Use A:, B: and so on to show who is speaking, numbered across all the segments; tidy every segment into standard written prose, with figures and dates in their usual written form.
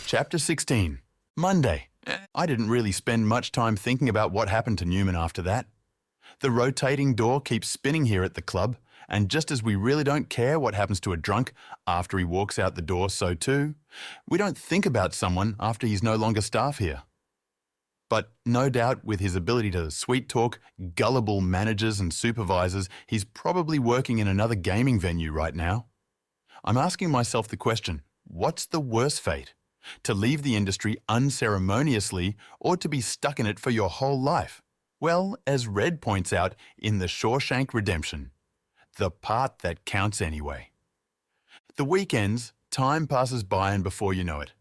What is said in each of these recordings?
A: Chapter 16. Monday. I didn't really spend much time thinking about what happened to Newman after that. The rotating door keeps spinning here at the club, and just as we really don't care what happens to a drunk after he walks out the door, so too, we don't think about someone after he's no longer staff here. But no doubt with his ability to sweet-talk gullible managers and supervisors, he's probably working in another gaming venue right now. I'm asking myself the question, what's the worse fate? To leave the industry unceremoniously or to be stuck in it for your whole life? Well, as Red points out in The Shawshank Redemption, the part that counts anyway. The weekends, time passes by and before you know it.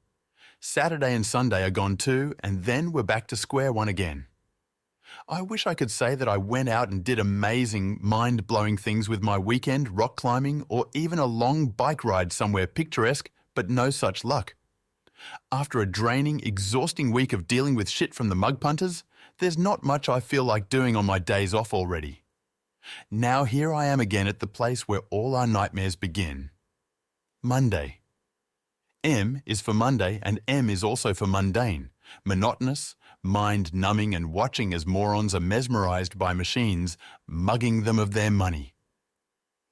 A: Saturday and Sunday are gone too, and then we're back to square one again. I wish I could say that I went out and did amazing, mind-blowing things with my weekend, rock climbing, or even a long bike ride somewhere picturesque, but no such luck. After a draining, exhausting week of dealing with shit from the mug punters, there's not much I feel like doing on my days off already. Now here I am again at the place where all our nightmares begin. Monday. M is for Monday and M is also for mundane, monotonous, mind-numbing and watching as morons are mesmerized by machines, mugging them of their money.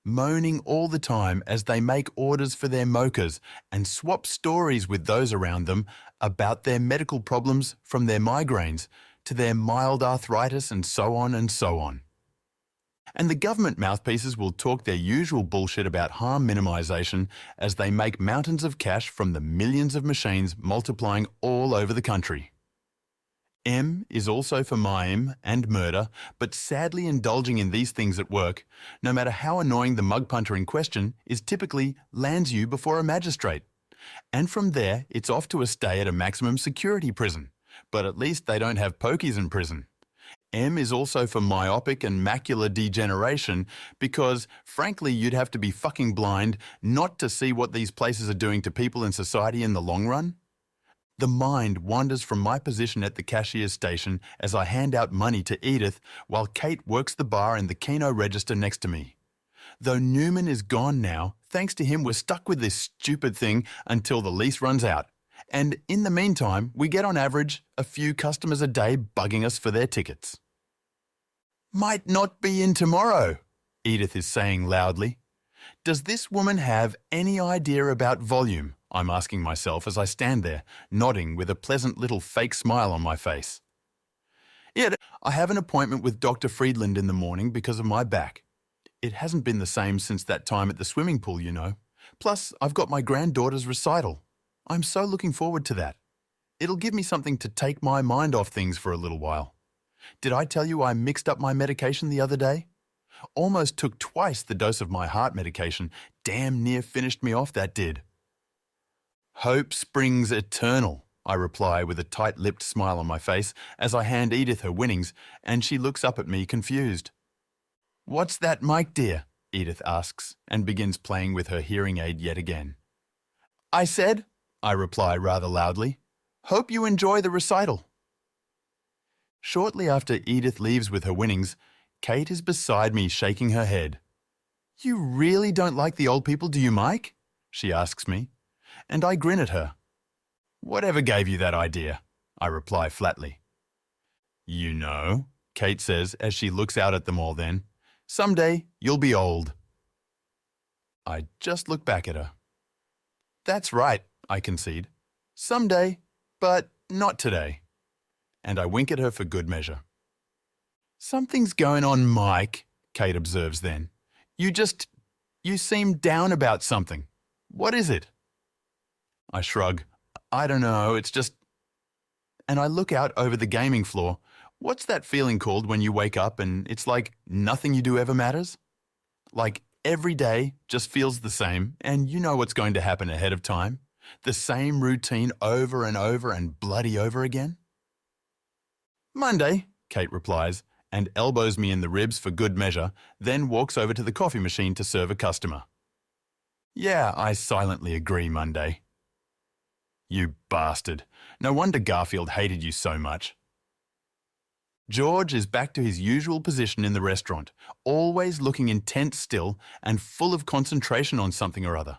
A: Moaning all the time as they make orders for their mochas and swap stories with those around them about their medical problems from their migraines to their mild arthritis and so on and so on. And the government mouthpieces will talk their usual bullshit about harm minimization as they make mountains of cash from the millions of machines multiplying all over the country. M is also for mime and murder, but sadly indulging in these things at work, no matter how annoying the mug punter in question, is typically lands you before a magistrate. And from there, it's off to a stay at a maximum security prison, but at least they don't have pokies in prison. M is also for myopic and macular degeneration because, frankly, you'd have to be fucking blind not to see what these places are doing to people in society in the long run. The mind wanders from my position at the cashier's station as I hand out money to Edith while Kate works the bar in the Keno register next to me. Though Newman is gone now, thanks to him we're stuck with this stupid thing until the lease runs out. And in the meantime, we get on average a few customers a day bugging us for their tickets. Might not be in tomorrow, Edith is saying loudly. Does this woman have any idea about volume? I'm asking myself as I stand there, nodding with a pleasant little fake smile on my face. Yet, I have an appointment with Dr. Friedland in the morning because of my back. It hasn't been the same since that time at the swimming pool, you know. Plus, I've got my granddaughter's recital. I'm so looking forward to that. It'll give me something to take my mind off things for a little while. Did I tell you I mixed up my medication the other day? Almost took twice the dose of my heart medication. Damn near finished me off, that did. Hope springs eternal, I reply with a tight-lipped smile on my face as I hand Edith her winnings and she looks up at me confused. What's that mic, dear? Edith asks and begins playing with her hearing aid yet again. I said, I reply rather loudly, hope you enjoy the recital. Shortly after Edith leaves with her winnings, Kate is beside me shaking her head. You really don't like the old people, do you, Mike? She asks me, and I grin at her. Whatever gave you that idea? I reply flatly. You know, Kate says as she looks out at them all then, someday you'll be old. I just look back at her. That's right, I concede. Someday, but not today. And I wink at her for good measure. Something's going on, Mike, Kate observes then. You seem down about something. What is it? I shrug. I don't know, it's just... And I look out over the gaming floor. What's that feeling called when you wake up and it's like nothing you do ever matters? Like every day just feels the same and you know what's going to happen ahead of time? The same routine over and over and bloody over again? Monday, Kate replies, and elbows me in the ribs for good measure, then walks over to the coffee machine to serve a customer. Yeah, I silently agree, Monday. You bastard. No wonder Garfield hated you so much. George is back to his usual position in the restaurant, always looking intent still and full of concentration on something or other.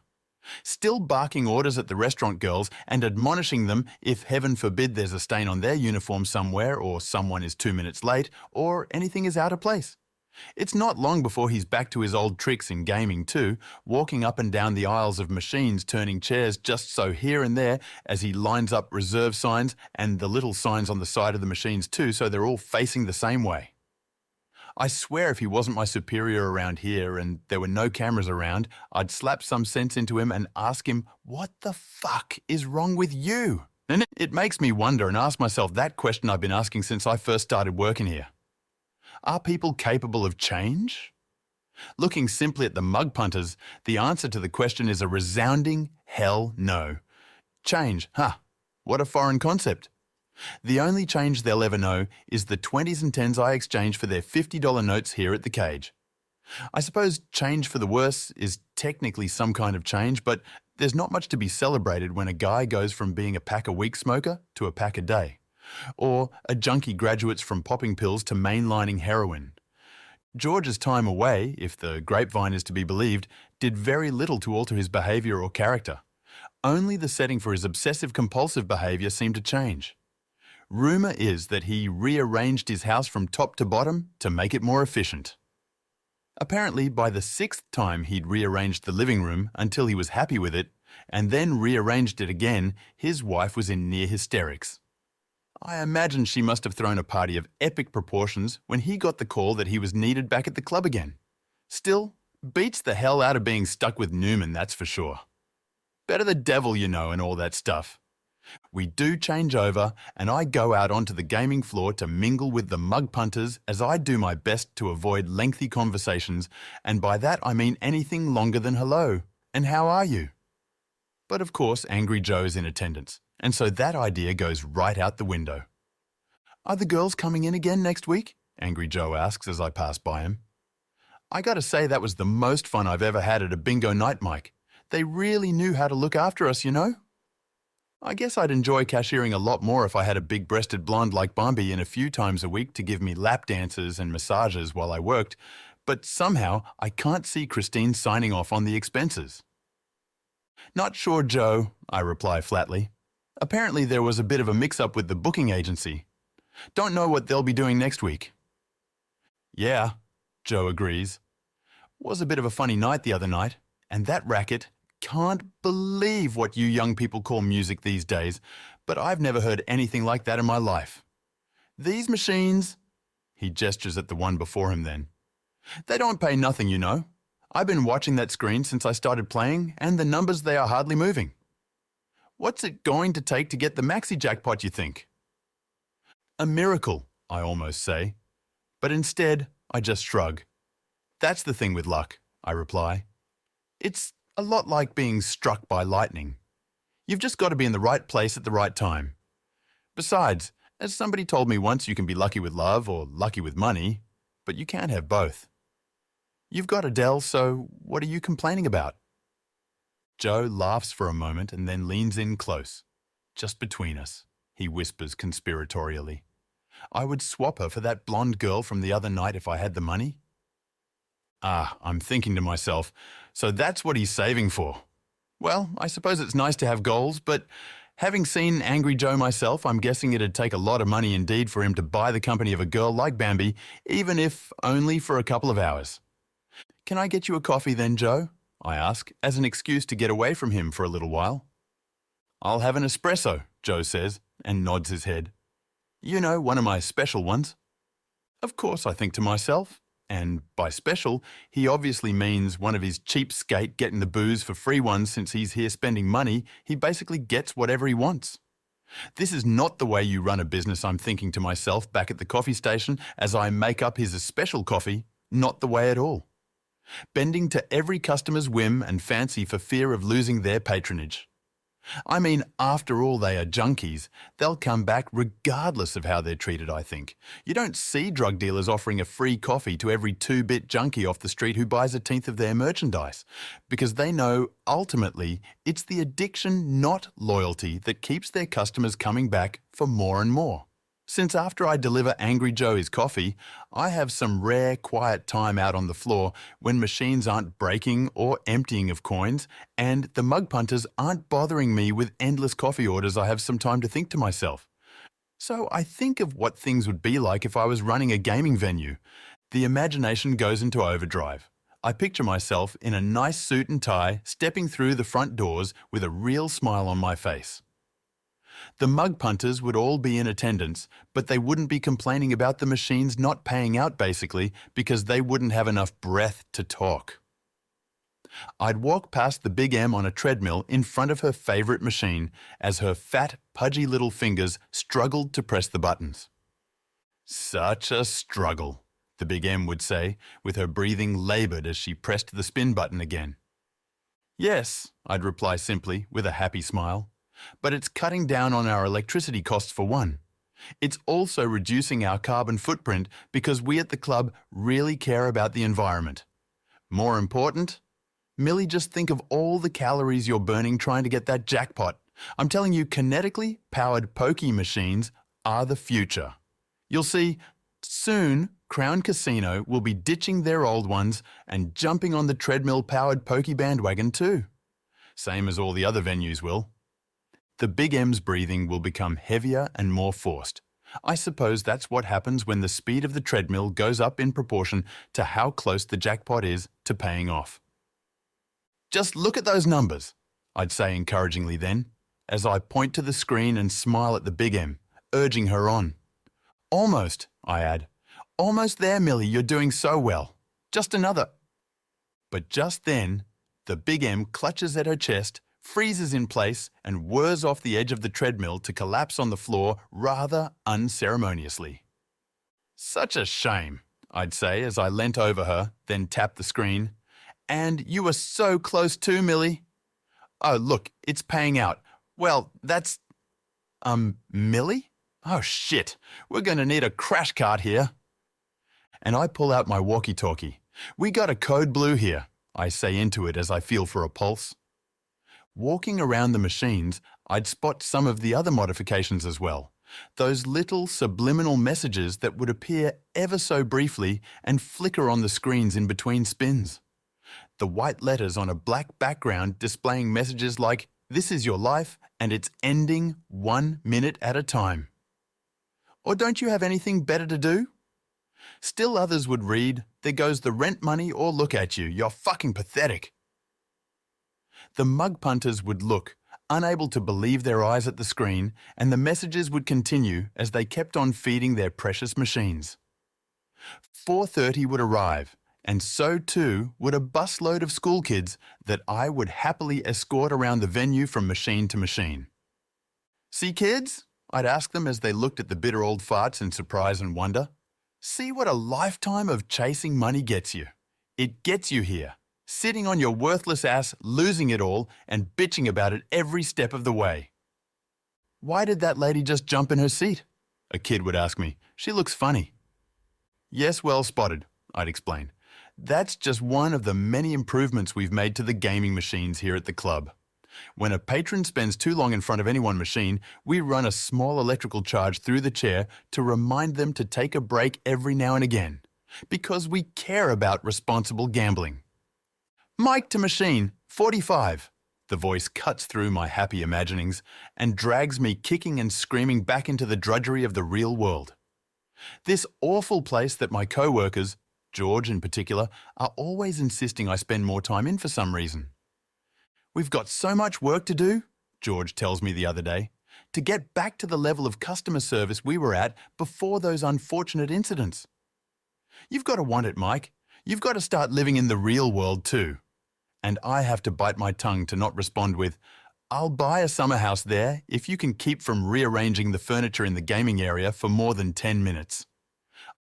A: Still barking orders at the restaurant girls and admonishing them if heaven forbid there's a stain on their uniform somewhere or someone is 2 minutes late or anything is out of place. It's not long before he's back to his old tricks in gaming too, walking up and down the aisles of machines, turning chairs just so here and there as he lines up reserve signs and the little signs on the side of the machines too, so they're all facing the same way. I swear if he wasn't my superior around here and there were no cameras around, I'd slap some sense into him and ask him, what the fuck is wrong with you? And it makes me wonder and ask myself that question I've been asking since I first started working here. Are people capable of change? Looking simply at the mug punters, the answer to the question is a resounding hell no. Change, what a foreign concept. The only change they'll ever know is the 20s and 10s I exchange for their $50 notes here at the cage. I suppose change for the worse is technically some kind of change, but there's not much to be celebrated when a guy goes from being a pack-a-week smoker to a pack a day. Or a junkie graduates from popping pills to mainlining heroin. George's time away, if the grapevine is to be believed, did very little to alter his behaviour or character. Only the setting for his obsessive-compulsive behaviour seemed to change. Rumour is that he rearranged his house from top to bottom to make it more efficient. Apparently, by the 6th time he'd rearranged the living room until he was happy with it, and then rearranged it again, his wife was in near hysterics. I imagine she must have thrown a party of epic proportions when he got the call that he was needed back at the club again. Still, beats the hell out of being stuck with Newman, that's for sure. Better the devil, you know, and all that stuff. We do change over, and I go out onto the gaming floor to mingle with the mug punters as I do my best to avoid lengthy conversations, and by that I mean anything longer than hello, and how are you? But of course, Angry Joe's in attendance, and so that idea goes right out the window. Are the girls coming in again next week? Angry Joe asks as I pass by him. I gotta say that was the most fun I've ever had at a bingo night, Mike. They really knew how to look after us, you know? I guess I'd enjoy cashiering a lot more if I had a big-breasted blonde like Bambi in a few times a week to give me lap dances and massages while I worked, but somehow I can't see Christine signing off on the expenses. Not sure, Joe, I reply flatly. Apparently there was a bit of a mix-up with the booking agency. Don't know what they'll be doing next week. Yeah, Joe agrees. Was a bit of a funny night the other night, and that racket, can't believe what you young people call music these days, but I've never heard anything like that in my life. These machines, he gestures at the one before him then, they don't pay nothing, you know. I've been watching that screen since I started playing, and the numbers, they are hardly moving. What's it going to take to get the maxi jackpot, you think? A miracle, I almost say. But instead, I just shrug. That's the thing with luck, I reply. It's a lot like being struck by lightning. You've just got to be in the right place at the right time. Besides, as somebody told me once, you can be lucky with love or lucky with money, but you can't have both. You've got Adele, so what are you complaining about? Joe laughs for a moment and then leans in close. Just between us, he whispers conspiratorially. I would swap her for that blonde girl from the other night if I had the money. I'm thinking to myself, so that's what he's saving for. Well, I suppose it's nice to have goals, but having seen Angry Joe myself, I'm guessing it'd take a lot of money indeed for him to buy the company of a girl like Bambi, even if only for a couple of hours. Can I get you a coffee then, Joe? I ask, as an excuse to get away from him for a little while. I'll have an espresso, Joe says, and nods his head. You know, one of my special ones. Of course, I think to myself. And by special, he obviously means one of his cheapskate getting the booze for free ones since he's here spending money, he basically gets whatever he wants. This is not the way you run a business, I'm thinking to myself back at the coffee station as I make up his special coffee, not the way at all. Bending to every customer's whim and fancy for fear of losing their patronage. I mean, after all, they are junkies. They'll come back regardless of how they're treated, I think. You don't see drug dealers offering a free coffee to every 2-bit junkie off the street who buys a tenth of their merchandise, because they know, ultimately, it's the addiction, not loyalty, that keeps their customers coming back for more and more. Since after I deliver Angry Joe his coffee, I have some rare, quiet time out on the floor when machines aren't breaking or emptying of coins, and the mug punters aren't bothering me with endless coffee orders, I have some time to think to myself. So I think of what things would be like if I was running a gaming venue. The imagination goes into overdrive. I picture myself in a nice suit and tie, stepping through the front doors with a real smile on my face. The mug punters would all be in attendance, but they wouldn't be complaining about the machines not paying out basically because they wouldn't have enough breath to talk. I'd walk past the Big M on a treadmill in front of her favourite machine as her fat, pudgy little fingers struggled to press the buttons. Such a struggle, the Big M would say, with her breathing laboured as she pressed the spin button again. Yes, I'd reply simply, with a happy smile. But it's cutting down on our electricity costs for one. It's also reducing our carbon footprint because we at the club really care about the environment. More important, Millie, just think of all the calories you're burning trying to get that jackpot. I'm telling you, kinetically powered pokey machines are the future. You'll see, soon Crown Casino will be ditching their old ones and jumping on the treadmill-powered pokey bandwagon too. Same as all the other venues will. The Big M's breathing will become heavier and more forced. I suppose that's what happens when the speed of the treadmill goes up in proportion to how close the jackpot is to paying off. Just look at those numbers, I'd say encouragingly then, as I point to the screen and smile at the Big M, urging her on. Almost, I add. Almost there, Millie, you're doing so well. Just another. But just then, the Big M clutches at her chest, freezes in place, and whirs off the edge of the treadmill to collapse on the floor rather unceremoniously. Such a shame, I'd say as I leant over her, then tapped the screen. And you were so close too, Millie. Oh, look, it's paying out. Well, that's... Millie? Oh, shit. We're going to need a crash cart here. And I pull out my walkie-talkie. We got a code blue here, I say into it as I feel for a pulse. Walking around the machines, I'd spot some of the other modifications as well. Those little subliminal messages that would appear ever so briefly and flicker on the screens in between spins. The white letters on a black background displaying messages like, "This is your life and it's ending 1 minute at a time." Or don't you have anything better to do? Still others would read, "There goes the rent money or look at you, you're fucking pathetic." The mug punters would look, unable to believe their eyes at the screen, and the messages would continue as they kept on feeding their precious machines. 4:30 would arrive, and so too would a busload of school kids that I would happily escort around the venue from machine to machine. "See, kids?" I'd ask them as they looked at the bitter old farts in surprise and wonder. "See what a lifetime of chasing money gets you. It gets you here, sitting on your worthless ass, losing it all, and bitching about it every step of the way." "Why did that lady just jump in her seat?" a kid would ask me. "She looks funny." "Yes, well spotted," I'd explain. "That's just one of the many improvements we've made to the gaming machines here at the club. When a patron spends too long in front of any one machine, we run a small electrical charge through the chair to remind them to take a break every now and again, because we care about responsible gambling." "Mic to machine, 45. The voice cuts through my happy imaginings and drags me kicking and screaming back into the drudgery of the real world. This awful place that my co-workers, George in particular, are always insisting I spend more time in for some reason. "We've got so much work to do," George tells me the other day, "to get back to the level of customer service we were at before those unfortunate incidents." "You've got to want it, Mike. You've got to start living in the real world too." And I have to bite my tongue to not respond with, "I'll buy a summer house there if you can keep from rearranging the furniture in the gaming area for more than 10 minutes.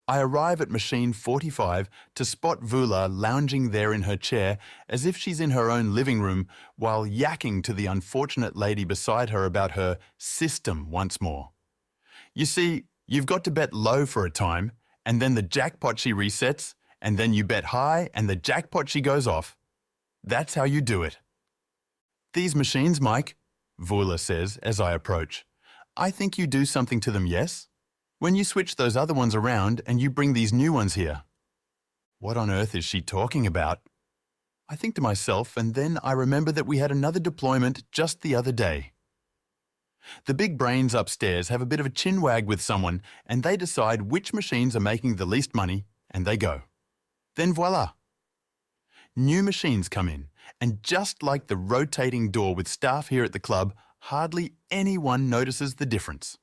A: I arrive at machine 45 to spot Vula lounging there in her chair as if she's in her own living room while yakking to the unfortunate lady beside her about her system once more. You see, you've got to bet low for a time, and then the jackpot she resets, and then you bet high and the jackpot she goes off. That's how you do it." "These machines, Mike," Vula says as I approach. "I think you do something to them, yes?" When you switch those other ones around and you bring these new ones here. What on earth is she talking about? I think to myself, and then I remember that we had another deployment just the other day. The big brains upstairs have a bit of a chinwag with someone, and they decide which machines are making the least money, and they go. Then voila! New machines come in, and just like the rotating door with staff here at the club, hardly anyone notices the difference.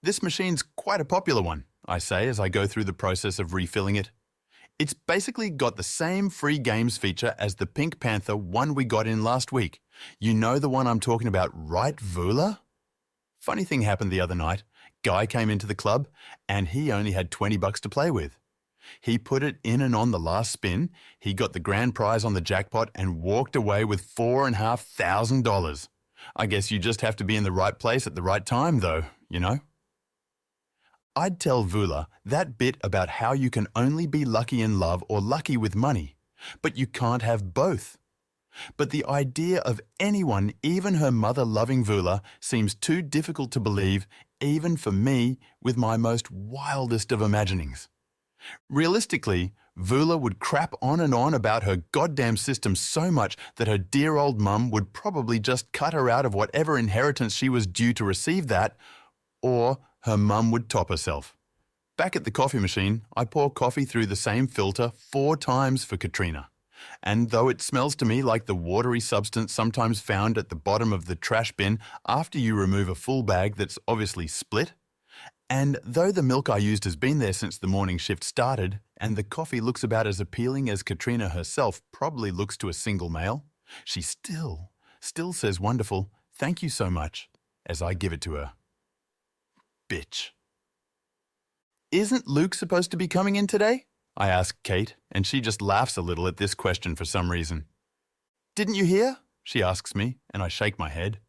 A: This machine's quite a popular one, I say as I go through the process of refilling it. It's basically got the same free games feature as the Pink Panther one we got in last week. You know the one I'm talking about, right, Vula? Funny thing happened the other night. Guy came into the club and he only had $20 to play with. He put it in and on the last spin, he got the grand prize on the jackpot and walked away with $4,500. I guess you just have to be in the right place at the right time though, you know? I'd tell Vula that bit about how you can only be lucky in love or lucky with money, but you can't have both. But the idea of anyone, even her mother, loving Vula seems too difficult to believe, even for me, with my most wildest of imaginings. Realistically, Vula would crap on and on about her goddamn system so much that her dear old mum would probably just cut her out of whatever inheritance she was due to receive that, or her mum would top herself. Back at the coffee machine, I pour coffee through the same filter 4 times for Katrina. And though it smells to me like the watery substance sometimes found at the bottom of the trash bin after you remove a full bag that's obviously split, and though the milk I used has been there since the morning shift started, and the coffee looks about as appealing as Katrina herself probably looks to a single male, she still says wonderful, "Thank you so much," as I give it to her. Bitch. Isn't Luke supposed to be coming in today? I ask Kate, and she just laughs a little at this question for some reason. Didn't you hear? She asks me, and I shake my head.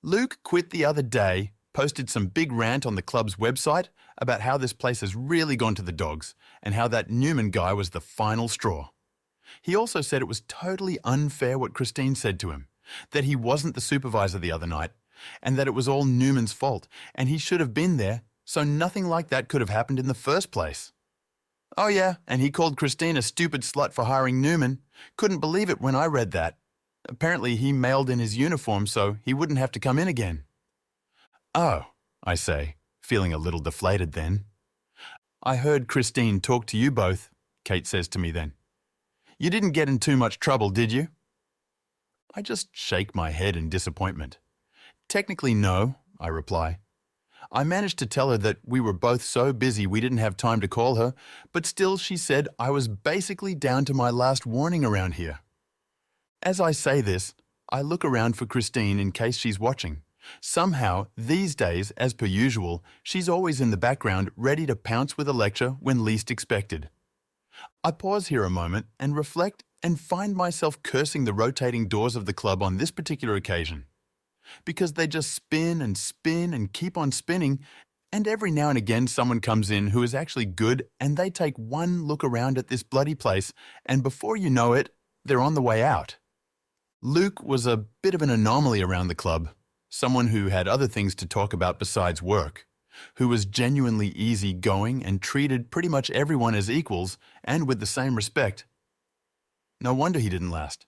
A: Luke quit the other day, posted some big rant on the club's website about how this place has really gone to the dogs, and how that Newman guy was the final straw. He also said it was totally unfair what Christine said to him, that he wasn't the supervisor the other night, and that it was all Newman's fault, and he should have been there, so nothing like that could have happened in the first place. Oh yeah, and he called Christine a stupid slut for hiring Newman. Couldn't believe it when I read that. Apparently he mailed in his uniform so he wouldn't have to come in again. Oh, I say, feeling a little deflated then. I heard Christine talk to you both, Kate says to me then. You didn't get in too much trouble, did you? I just shake my head in disappointment. Technically no, I reply. I managed to tell her that we were both so busy we didn't have time to call her, but still she said I was basically down to my last warning around here. As I say this, I look around for Christine in case she's watching. Somehow, these days, as per usual, she's always in the background ready to pounce with a lecture when least expected. I pause here a moment and reflect and find myself cursing the rotating doors of the club on this particular occasion. Because they just spin and keep on spinning, and every now and again someone comes in who is actually good and they take one look around at this bloody place and before you know it, they're on the way out. Luke was a bit of an anomaly around the club, someone who had other things to talk about besides work, who was genuinely easygoing and treated pretty much everyone as equals and with the same respect. No wonder he didn't last.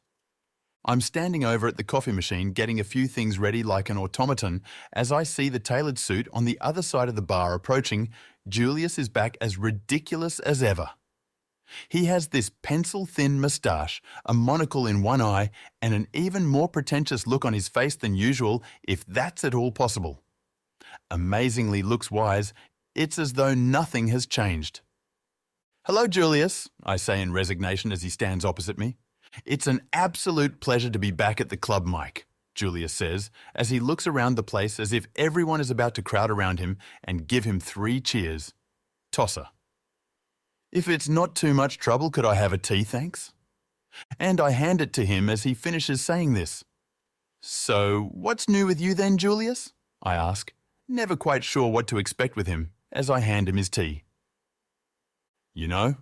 A: I'm standing over at the coffee machine getting a few things ready like an automaton as I see the tailored suit on the other side of the bar approaching. Julius is back as ridiculous as ever. He has this pencil-thin moustache, a monocle in one eye, and an even more pretentious look on his face than usual, if that's at all possible. Amazingly looks wise, it's as though nothing has changed. Hello, Julius, I say in resignation as he stands opposite me. It's an absolute pleasure to be back at the club, Mike, Julius says, as he looks around the place as if everyone is about to crowd around him and give him 3 cheers. Tosser. If it's not too much trouble, could I have a tea, thanks? And I hand it to him as he finishes saying this. So, what's new with you then, Julius? I ask, never quite sure what to expect with him, as I hand him his tea. You know,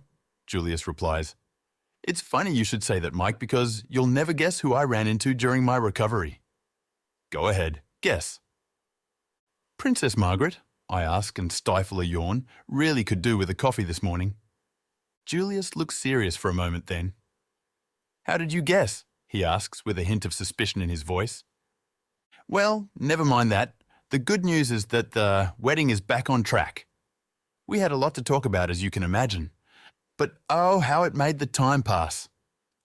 A: Julius replies, it's funny you should say that, Mike, because you'll never guess who I ran into during my recovery. Go ahead, guess. Princess Margaret, I ask and stifle a yawn. Really could do with a coffee this morning. Julius looks serious for a moment then. How did you guess? He asks with a hint of suspicion in his voice. Well, never mind that. The good news is that the wedding is back on track. We had a lot to talk about, as you can imagine. But oh, how it made the time pass.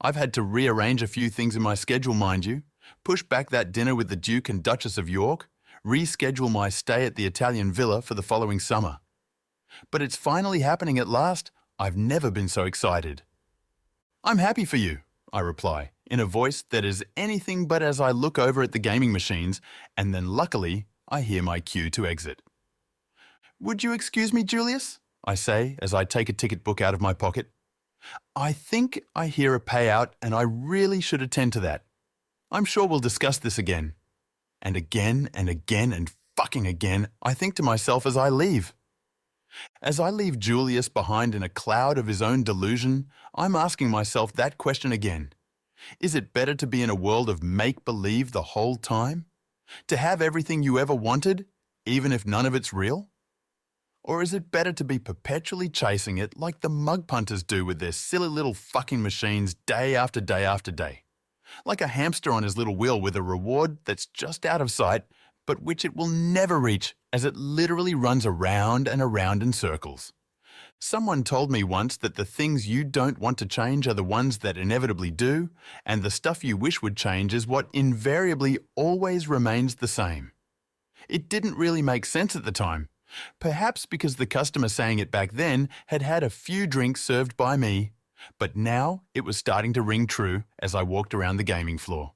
A: I've had to rearrange a few things in my schedule, mind you. Push back that dinner with the Duke and Duchess of York. Reschedule my stay at the Italian villa for the following summer. But it's finally happening at last. I've never been so excited. I'm happy for you, I reply, in a voice that is anything but as I look over at the gaming machines, and then luckily I hear my cue to exit. Would you excuse me, Julius? I say as I take a ticket book out of my pocket. I think I hear a payout and I really should attend to that. I'm sure we'll discuss this again. And again and again and fucking again, I think to myself as I leave. As I leave Julius behind in a cloud of his own delusion, I'm asking myself that question again. Is it better to be in a world of make-believe the whole time? To have everything you ever wanted, even if none of it's real? Or is it better to be perpetually chasing it like the mug punters do with their silly little fucking machines day after day after day? Like a hamster on his little wheel with a reward that's just out of sight, but which it will never reach as it literally runs around and around in circles. Someone told me once that the things you don't want to change are the ones that inevitably do, and the stuff you wish would change is what invariably always remains the same. It didn't really make sense at the time, perhaps because the customer saying it back then had had a few drinks served by me, but now it was starting to ring true as I walked around the gaming floor.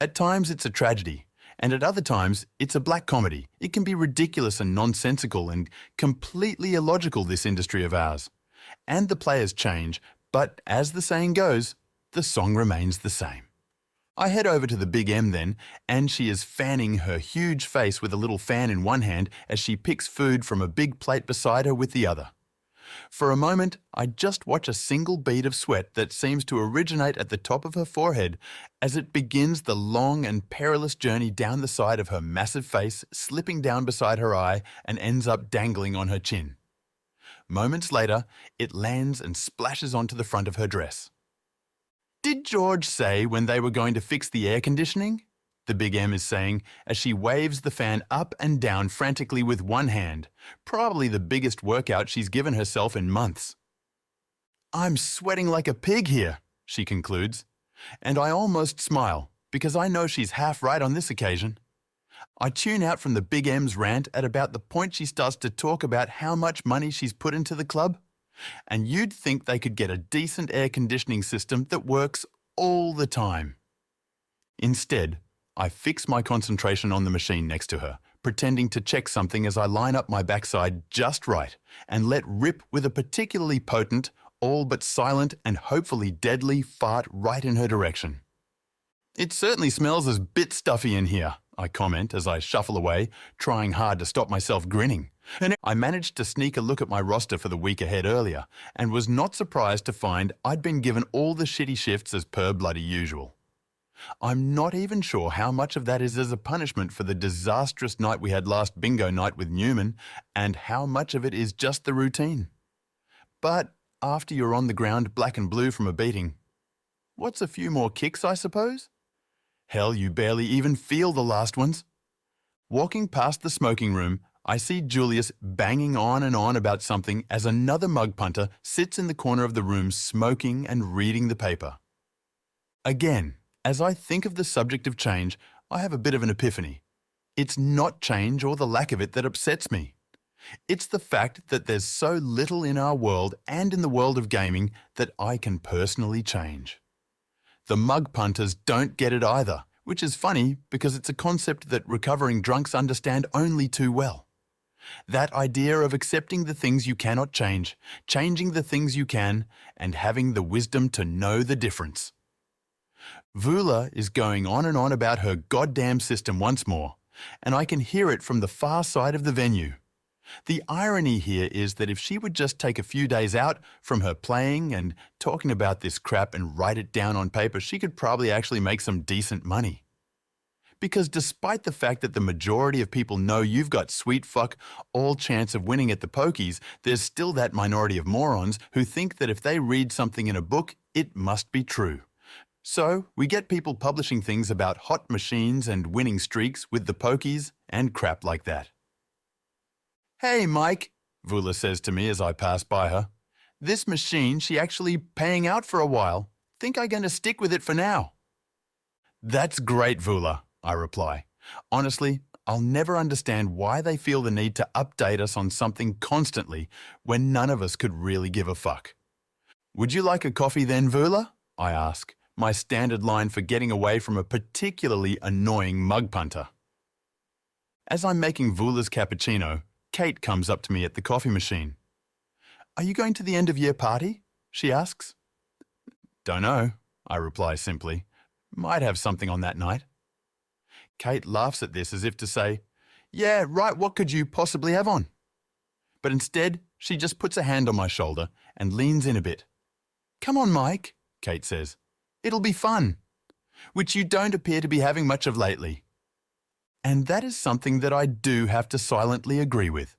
A: At times it's a tragedy, and at other times it's a black comedy. It can be ridiculous and nonsensical and completely illogical, this industry of ours. And the players change, but as the saying goes, the song remains the same. I head over to the Big M then, and she is fanning her huge face with a little fan in one hand as she picks food from a big plate beside her with the other. For a moment, I just watch a single bead of sweat that seems to originate at the top of her forehead as it begins the long and perilous journey down the side of her massive face, slipping down beside her eye and ends up dangling on her chin. Moments later, it lands and splashes onto the front of her dress. Did George say when they were going to fix the air conditioning? The Big M is saying as she waves the fan up and down frantically with one hand, probably the biggest workout she's given herself in months. I'm sweating like a pig here, she concludes, and I almost smile because I know she's half right on this occasion. I tune out from the Big M's rant at about the point she starts to talk about how much money she's put into the club, and you'd think they could get a decent air conditioning system that works all the time. Instead, I fix my concentration on the machine next to her, pretending to check something as I line up my backside just right and let rip with a particularly potent, all but silent and hopefully deadly fart right in her direction. It certainly smells as bit stuffy in here, I comment as I shuffle away, trying hard to stop myself grinning. And I managed to sneak a look at my roster for the week ahead earlier and was not surprised to find I'd been given all the shitty shifts as per bloody usual. I'm not even sure how much of that is as a punishment for the disastrous night we had last bingo night with Newman, and how much of it is just the routine. But after you're on the ground black and blue from a beating, what's a few more kicks, I suppose? Hell, you barely even feel the last ones. Walking past the smoking room, I see Julius banging on and on about something as another mug punter sits in the corner of the room smoking and reading the paper. Again, as I think of the subject of change, I have a bit of an epiphany. It's not change or the lack of it that upsets me. It's the fact that there's so little in our world and in the world of gaming that I can personally change. The mug punters don't get it either, which is funny because it's a concept that recovering drunks understand only too well. That idea of accepting the things you cannot change, changing the things you can, and having the wisdom to know the difference. Vula is going on and on about her goddamn system once more, and I can hear it from the far side of the venue. The irony here is that if she would just take a few days out from her playing and talking about this crap and write it down on paper, she could probably actually make some decent money. Because despite the fact that the majority of people know you've got sweet fuck all chance of winning at the pokies, there's still that minority of morons who think that if they read something in a book, it must be true. So we get people publishing things about hot machines and winning streaks with the pokies and crap like that. "Hey, Mike," Vula says to me as I pass by her. "This machine, she actually paying out for a while. Think I'm going to stick with it for now." "That's great, Vula," I reply. "Honestly, I'll never understand why they feel the need to update us on something constantly when none of us could really give a fuck." "Would you like a coffee then, Vula?" I ask, my standard line for getting away from a particularly annoying mug punter. As I'm making Vula's cappuccino, Kate comes up to me at the coffee machine. "Are you going to the end-of-year party?" she asks. "Don't know," I reply simply. "Might have something on that night." Kate laughs at this as if to say, "Yeah, right, what could you possibly have on?" But instead, she just puts a hand on my shoulder and leans in a bit. "Come on, Mike," Kate says. "It'll be fun," which you don't appear to be having much of lately. And that is something that I do have to silently agree with.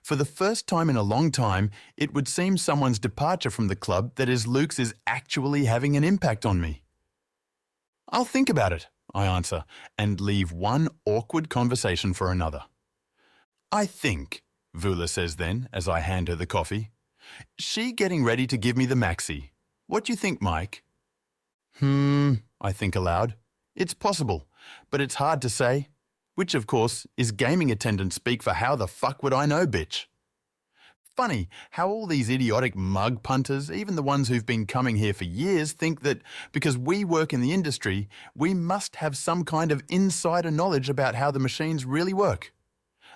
A: For the first time in a long time, it would seem someone's departure from the club that is Luke's is actually having an impact on me. "I'll think about it," I answer, and leave one awkward conversation for another. "I think," Vula says then, as I hand her the coffee, "she getting ready to give me the maxi. What do you think, Mike?" I think aloud. It's possible, but it's hard to say. Which, of course, is gaming attendant speak for how the fuck would I know, bitch? Funny how all these idiotic mug punters, even the ones who've been coming here for years, think that because we work in the industry, we must have some kind of insider knowledge about how the machines really work.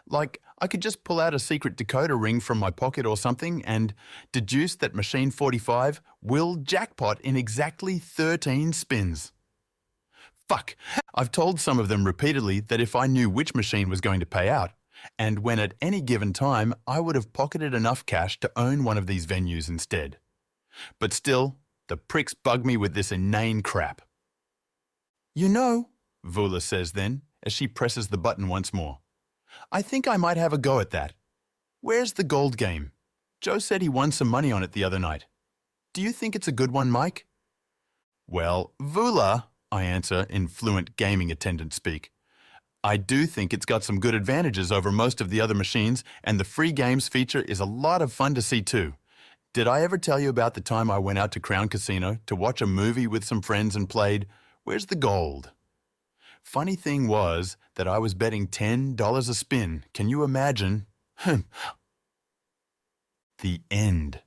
A: Like, I could just pull out a secret decoder ring from my pocket or something and deduce that machine 45 will jackpot in exactly 13 spins. Fuck, I've told some of them repeatedly that if I knew which machine was going to pay out, and when at any given time I would have pocketed enough cash to own one of these venues instead. But still, the pricks bug me with this inane crap. "You know," Vula says then, as she presses the button once more, "I think I might have a go at that. Where's the gold game? Joe said he won some money on it the other night. Do you think it's a good one, Mike?" "Well, Vula," I answer in fluent gaming attendant speak, "I do think it's got some good advantages over most of the other machines, and the free games feature is a lot of fun to see too. Did I ever tell you about the time I went out to Crown Casino to watch a movie with some friends and played Where's the Gold? Funny thing was that I was betting $10 a spin. Can you imagine?" The end.